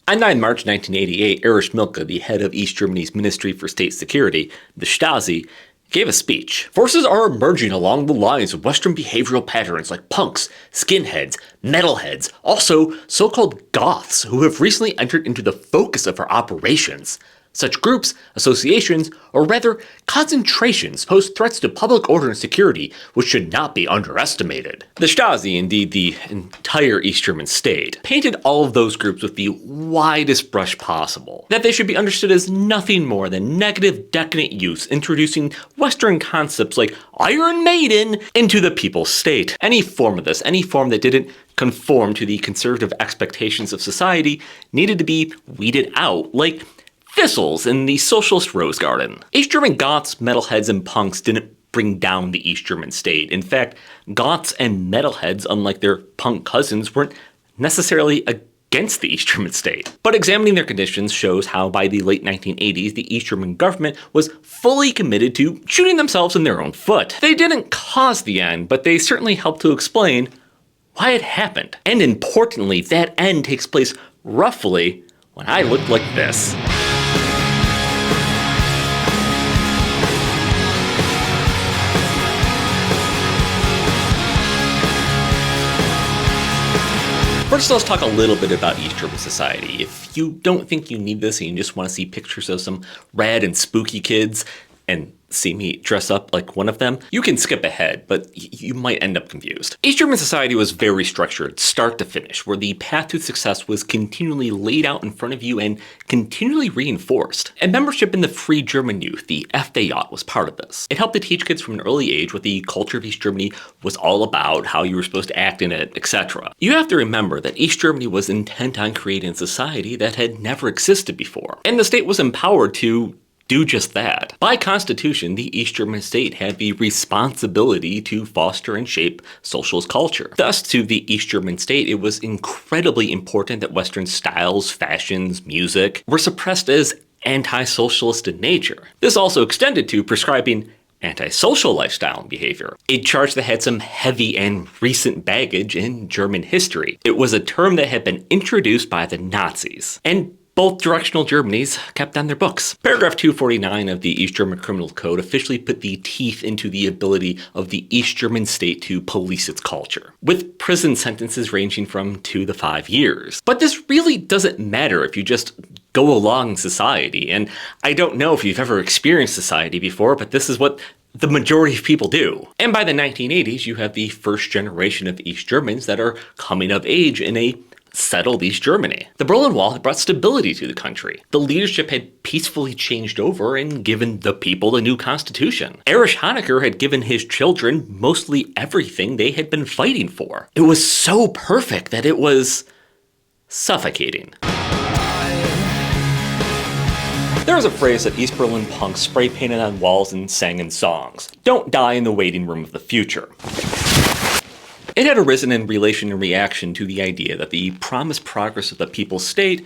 On 9 March 1988, Erich Mielke, the head of East Germany's Ministry for State Security, the Stasi, gave a speech. Forces are emerging along the lines of Western behavioral patterns like punks, skinheads, metalheads, also so-called Goths, who have recently entered into the focus of our operations. Such groups, associations, or rather concentrations pose threats to public order and security, which should not be underestimated. The Stasi, indeed the entire East German state, painted all of those groups with the widest brush possible. That they should be understood as nothing more than negative, decadent youths introducing Western concepts like Iron Maiden into the people's state. Any form of this, any form that didn't conform to the conservative expectations of society, needed to be weeded out, like thistles in the socialist rose garden. East German Goths, metalheads, and punks didn't bring down the East German state. In fact, Goths and metalheads, unlike their punk cousins, weren't necessarily against the East German state. But examining their conditions shows how by the late 1980s, the East German government was fully committed to shooting themselves in their own foot. They didn't cause the end, but they certainly helped to explain why it happened. And importantly, that end takes place roughly when I looked like this. First, let's talk a little bit about East German society. If you don't think you need this and you just want to see pictures of some rad and spooky kids and see me dress up like one of them, you can skip ahead, but you might end up confused. East German society was very structured, start to finish, where the path to success was continually laid out in front of you and continually reinforced. And membership in the Free German Youth, the FDJ, was part of this. It helped to teach kids from an early age what the culture of East Germany was all about, how you were supposed to act in it, etc. You have to remember that East Germany was intent on creating a society that had never existed before, and the state was empowered to do just that. By constitution, the East German state had the responsibility to foster and shape socialist culture. Thus, to the East German state, it was incredibly important that Western styles, fashions, music were suppressed as anti-socialist in nature. This also extended to prescribing antisocial lifestyle and behavior, a charge that had some heavy and recent baggage in German history. It was a term that had been introduced by the Nazis, and both directional Germanys kept on their books. Paragraph 249 of the East German Criminal Code officially put the teeth into the ability of the East German state to police its culture, with prison sentences ranging from 2 to 5 years. But this really doesn't matter if you just go along in society, and I don't know if you've ever experienced society before, but this is what the majority of people do. And by the 1980s, you have the first generation of East Germans that are coming of age in a settled East Germany. The Berlin Wall had brought stability to the country. The leadership had peacefully changed over and given the people a new constitution. Erich Honecker had given his children mostly everything they had been fighting for. It was so perfect that it was suffocating. There was a phrase that East Berlin punks spray painted on walls and sang in songs: "Don't die in the waiting room of the future." It had arisen in relation and reaction to the idea that the promised progress of the people's state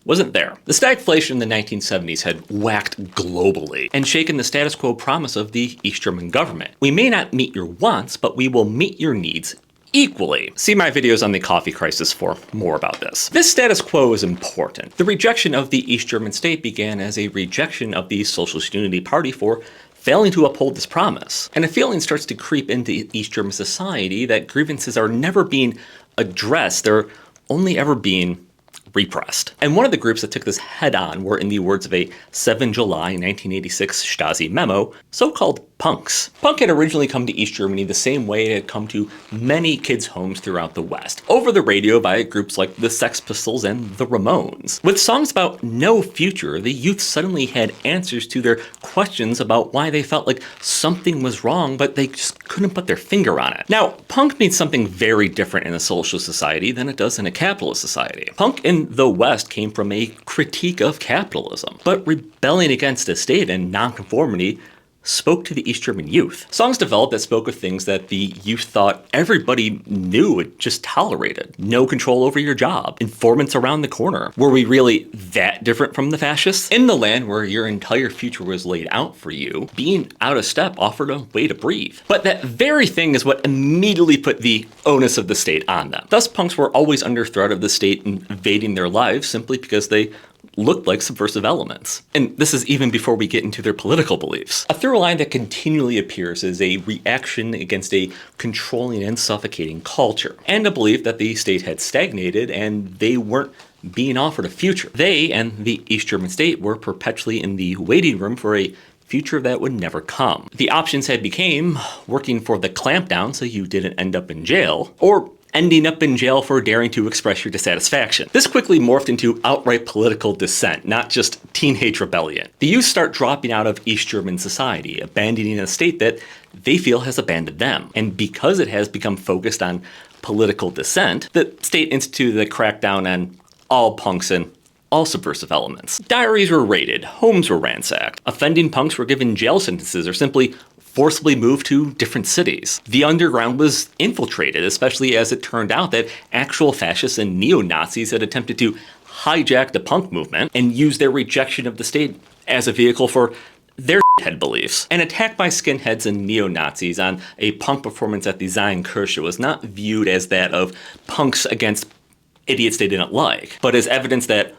wasn't there. The stagflation in the 1970s had whacked globally and shaken the status quo promise of the East German government. We may not meet your wants, but we will meet your needs equally. See my videos on the coffee crisis for more about this. This status quo is important. The rejection of the East German state began as a rejection of the Socialist Unity Party for failing to uphold this promise. And a feeling starts to creep into East German society that grievances are never being addressed, they're only ever being repressed. And one of the groups that took this head on were, in the words of a 7 July 1986 Stasi memo, so-called punks. Punk had originally come to East Germany the same way it had come to many kids' homes throughout the West, over the radio by groups like the Sex Pistols and the Ramones. With songs about no future, the youth suddenly had answers to their questions about why they felt like something was wrong, but they just couldn't put their finger on it. Now, punk means something very different in a socialist society than it does in a capitalist society. Punk in the West came from a critique of capitalism, but rebelling against the state and nonconformity spoke to the East German youth. Songs developed that spoke of things that the youth thought everybody knew and just tolerated. No control over your job. Informants around the corner. Were we really that different from the fascists? In the land where your entire future was laid out for you, being out of step offered a way to breathe. But that very thing is what immediately put the onus of the state on them. Thus, punks were always under threat of the state invading their lives simply because they looked like subversive elements. And this is even before we get into their political beliefs. A through line that continually appears is a reaction against a controlling and suffocating culture, and a belief that the state had stagnated and they weren't being offered a future. They and the East German state were perpetually in the waiting room for a future that would never come. The options had became working for the clampdown so you didn't end up in jail, or ending up in jail for daring to express your dissatisfaction. This quickly morphed into outright political dissent, not just teenage rebellion. The youth start dropping out of East German society, abandoning a state that they feel has abandoned them. And because it has become focused on political dissent, the state instituted the crackdown on all punks and all subversive elements. Diaries were raided, homes were ransacked, offending punks were given jail sentences or simply forcibly moved to different cities. The underground was infiltrated, especially as it turned out that actual fascists and neo-Nazis had attempted to hijack the punk movement and use their rejection of the state as a vehicle for their head beliefs. An attack by skinheads and neo-Nazis on a punk performance at the Zion Kirche was not viewed as that of punks against idiots they didn't like, but as evidence that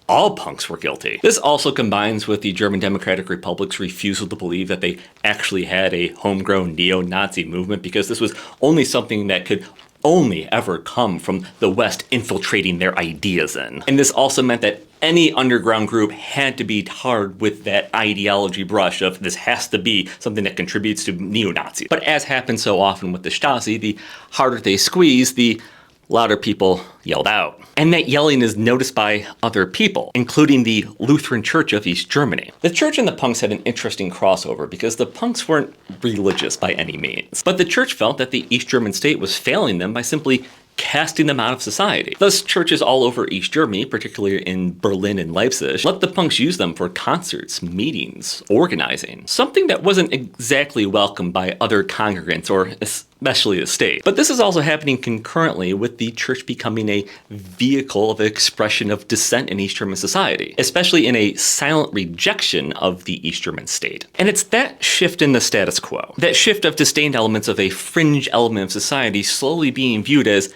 all punks were guilty. This also combines with the German Democratic Republic's refusal to believe that they actually had a homegrown neo-Nazi movement, because this was only something that could only ever come from the West infiltrating their ideas in. And this also meant that any underground group had to be tarred with that ideology brush of this has to be something that contributes to neo-Nazis. But as happens so often with the Stasi, the harder they squeeze, the louder people yelled out. And that yelling is noticed by other people, including the Lutheran Church of East Germany. The church and the punks had an interesting crossover because the punks weren't religious by any means. But the church felt that the East German state was failing them by simply casting them out of society. Thus, churches all over East Germany, particularly in Berlin and Leipzig, let the punks use them for concerts, meetings, organizing. Something that wasn't exactly welcomed by other congregants, or especially the state. But this is also happening concurrently with the church becoming a vehicle of expression of dissent in East German society, especially in a silent rejection of the East German state. And it's that shift in the status quo, that shift of disdained elements of a fringe element of society slowly being viewed as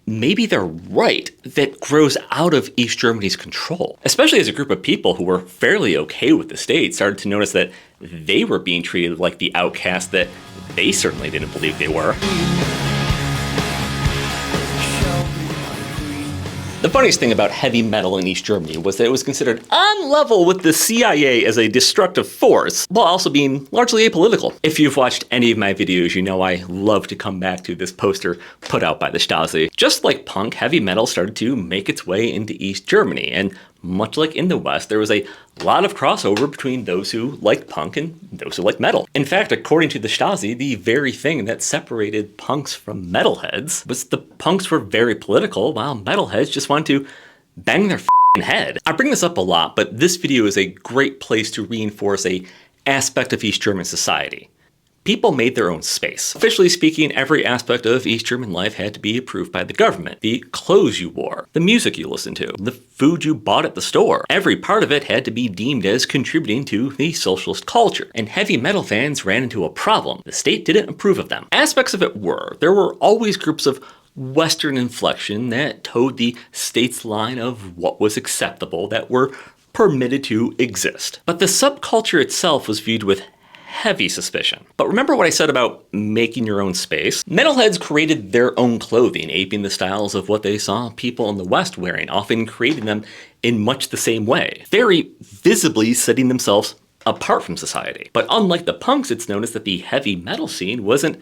maybe they're right, that grows out of East Germany's control. Especially as a group of people who were fairly okay with the state started to notice that they were being treated like the outcast that they certainly didn't believe they were. The funniest thing about heavy metal in East Germany was that it was considered on level with the CIA as a destructive force, while also being largely apolitical. If you've watched any of my videos, you know I love to come back to this poster put out by the Stasi. Just like punk, heavy metal started to make its way into East Germany, and much like in the West, there was a lot of crossover between those who liked punk and those who liked metal. In fact, according to the Stasi, the very thing that separated punks from metalheads was the punks were very political, while metalheads just wanted to bang their head. I bring this up a lot, but this video is a great place to reinforce a aspect of East German society. People made their own space. Officially speaking, every aspect of East German life had to be approved by the government. The clothes you wore, the music you listened to, the food you bought at the store. Every part of it had to be deemed as contributing to the socialist culture. And heavy metal fans ran into a problem. The state didn't approve of them. Aspects of it were, there were always groups of Western inflection that towed the state's line of what was acceptable, that were permitted to exist. But the subculture itself was viewed with heavy suspicion. But remember what I said about making your own space? Metalheads created their own clothing, aping the styles of what they saw people in the West wearing, often creating them in much the same way, very visibly setting themselves apart from society. But unlike the punks, it's noticed that the heavy metal scene wasn't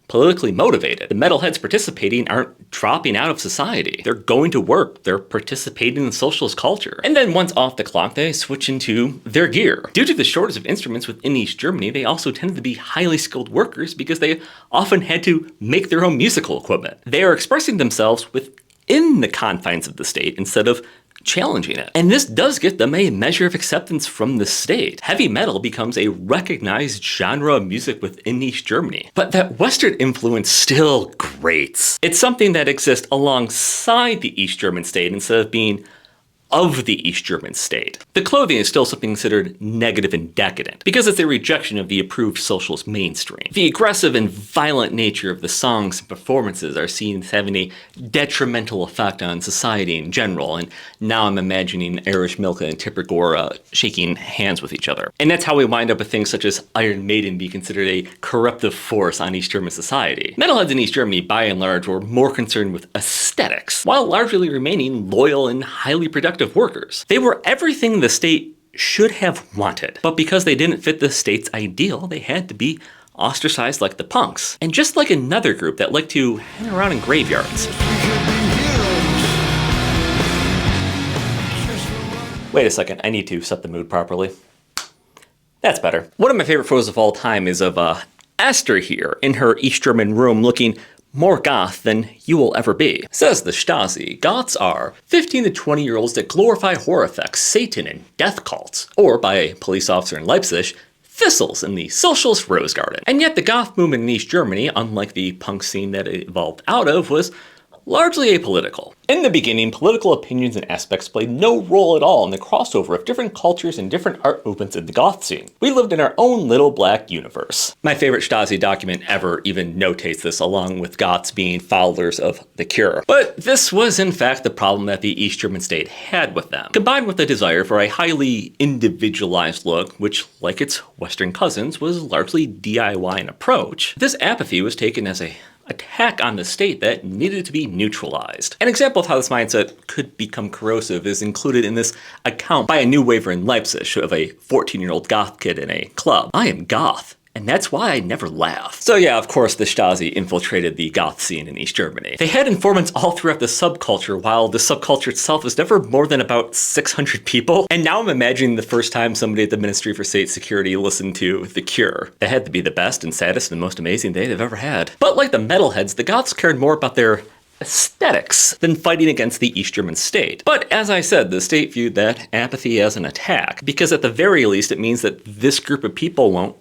politically motivated. The metalheads participating aren't dropping out of society. They're going to work. They're participating in socialist culture. And then once off the clock, they switch into their gear. Due to the shortage of instruments within East Germany, they also tended to be highly skilled workers because they often had to make their own musical equipment. They are expressing themselves within the confines of the state instead of challenging it. And this does get them a measure of acceptance from the state. Heavy metal becomes a recognized genre of music within East Germany. But that Western influence still grates. It's something that exists alongside the East German state instead of being of the East German state. The clothing is still something considered negative and decadent, because it's a rejection of the approved socialist mainstream. The aggressive and violent nature of the songs and performances are seen as having a detrimental effect on society in general, and now I'm imagining Erich Milke and Tipper Gore shaking hands with each other. And that's how we wind up with things such as Iron Maiden being considered a corruptive force on East German society. Metalheads in East Germany, by and large, were more concerned with aesthetics, while largely remaining loyal and highly productive workers. They were everything the state should have wanted, but because they didn't fit the state's ideal, they had to be ostracized like the punks. And just like another group that liked to hang around in graveyards. Wait a second, I need to set the mood properly. That's better. One of my favorite photos of all time is of Esther here in her East German room looking more goth than you will ever be. Says the Stasi, Goths are 15 to 20-year-olds that glorify horror effects, Satan, and death cults. Or, by a police officer in Leipzig, thistles in the socialist rose garden. And yet the goth movement in East Germany, unlike the punk scene that it evolved out of, was largely apolitical. In the beginning, political opinions and aspects played no role at all in the crossover of different cultures and different art movements in the goth scene. We lived in our own little black universe. My favorite Stasi document ever even notates this, along with Goths being followers of the Cure. But this was in fact the problem that the East German state had with them, combined with the desire for a highly individualized look, which, like its Western cousins, was largely DIY in approach. This apathy was taken as a attack on the state that needed to be neutralized. An example of how this mindset could become corrosive is included in this account by a new waver in Leipzig of a 14-year-old goth kid in a club. I am goth, and that's why I never laugh. So yeah, of course the Stasi infiltrated the goth scene in East Germany. They had informants all throughout the subculture, while the subculture itself was never more than about 600 people. And now I'm imagining the first time somebody at the Ministry for State Security listened to The Cure. That had to be the best and saddest and most amazing day they've ever had. But like the metalheads, the Goths cared more about their aesthetics than fighting against the East German state. But as I said, the state viewed that apathy as an attack, because at the very least it means that this group of people won't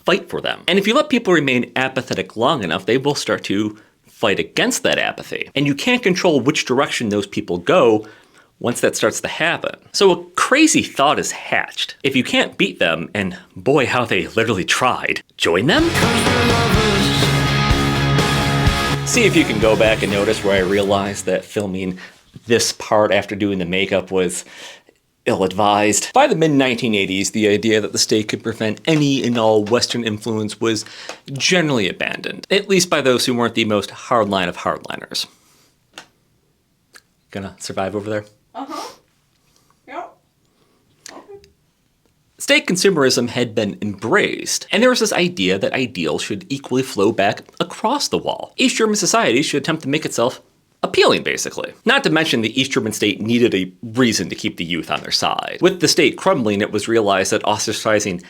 fight for them. And if you let people remain apathetic long enough, they will start to fight against that apathy. And you can't control which direction those people go once that starts to happen. So a crazy thought is hatched. If you can't beat them, and boy how they literally tried, join them? See if you can go back and notice where I realized that filming this part after doing the makeup was ill-advised. By the mid-1980s, the idea that the state could prevent any and all Western influence was generally abandoned, at least by those who weren't the most hardline of hardliners. Gonna survive over there? Uh-huh. Yep. Okay. State consumerism had been embraced, and there was this idea that ideals should equally flow back across the wall. East German society should attempt to make itself appealing, basically. Not to mention the East German state needed a reason to keep the youth on their side. With the state crumbling, it was realized that ostracizing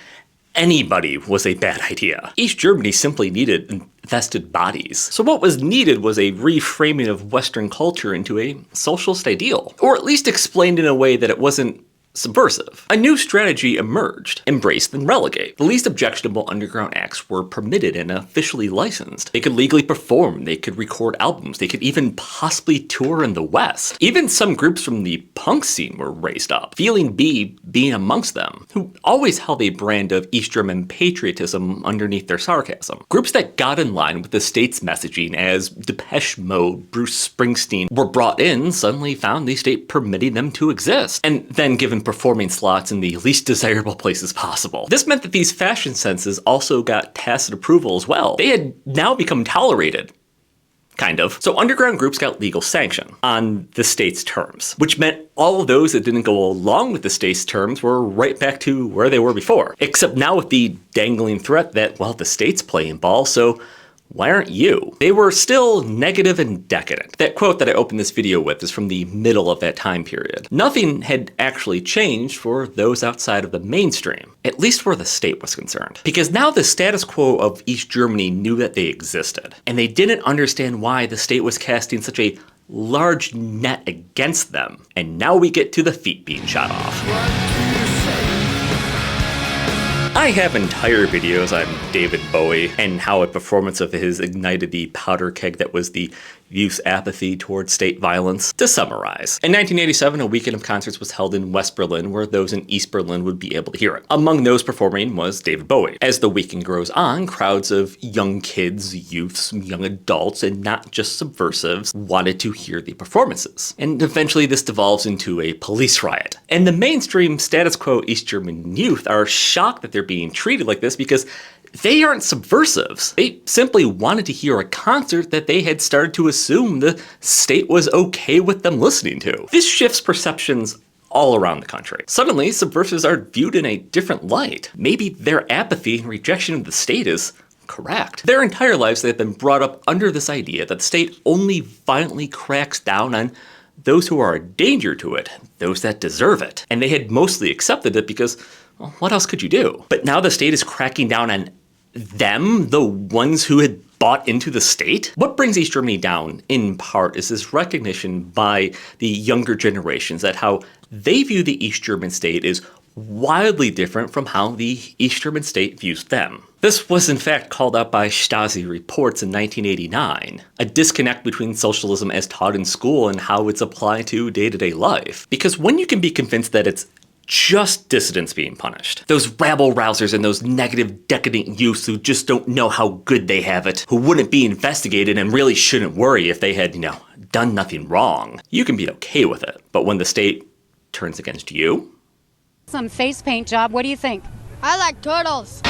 anybody was a bad idea. East Germany simply needed invested bodies. So what was needed was a reframing of Western culture into a socialist ideal, or at least explained in a way that it wasn't subversive. A new strategy emerged: embrace then relegate. The least objectionable underground acts were permitted and officially licensed. They could legally perform, they could record albums, they could even possibly tour in the West. Even some groups from the punk scene were raised up, Feeling B being amongst them, who always held a brand of East German patriotism underneath their sarcasm. Groups that got in line with the state's messaging, as Depeche Mode, Bruce Springsteen, were brought in, suddenly found the state permitting them to exist, and then given performing slots in the least desirable places possible. This meant that these fashion senses also got tacit approval as well. They had now become tolerated. Kind of. So underground groups got legal sanction on the state's terms, which meant all of those that didn't go along with the state's terms were right back to where they were before. Except now with the dangling threat that, well, the state's playing ball, so why aren't you? They were still negative and decadent. That quote that I opened this video with is from the middle of that time period. Nothing had actually changed for those outside of the mainstream, at least where the state was concerned. Because now the status quo of East Germany knew that they existed, and they didn't understand why the state was casting such a large net against them. And now we get to the feet being shot off. I have entire videos on David Bowie and how a performance of his ignited the powder keg that was the youth's apathy towards state violence. To summarize, in 1987, a weekend of concerts was held in West Berlin where those in East Berlin would be able to hear it. Among those performing was David Bowie. As the weekend grows on, crowds of young kids, youths, young adults, and not just subversives wanted to hear the performances. And eventually this devolves into a police riot. And the mainstream status quo East German youth are shocked that they're being treated like this because they aren't subversives. They simply wanted to hear a concert that they had started to assume the state was okay with them listening to. This shifts perceptions all around the country. Suddenly, subversives are viewed in a different light. Maybe their apathy and rejection of the state is correct. Their entire lives they have been brought up under this idea that the state only violently cracks down on those who are a danger to it, those that deserve it. And they had mostly accepted it because, well, what else could you do? But now the state is cracking down on them, the ones who had bought into the state? What brings East Germany down, in part, is this recognition by the younger generations that how they view the East German state is wildly different from how the East German state views them. This was in fact called out by Stasi reports in 1989, a disconnect between socialism as taught in school and how it's applied to day-to-day life. Because when you can be convinced that it's just dissidents being punished, those rabble-rousers and those negative decadent youths who just don't know how good they have it, who wouldn't be investigated and really shouldn't worry if they had, done nothing wrong, you can be okay with it. But when the state turns against you? Some face paint job, what do you think? I like turtles.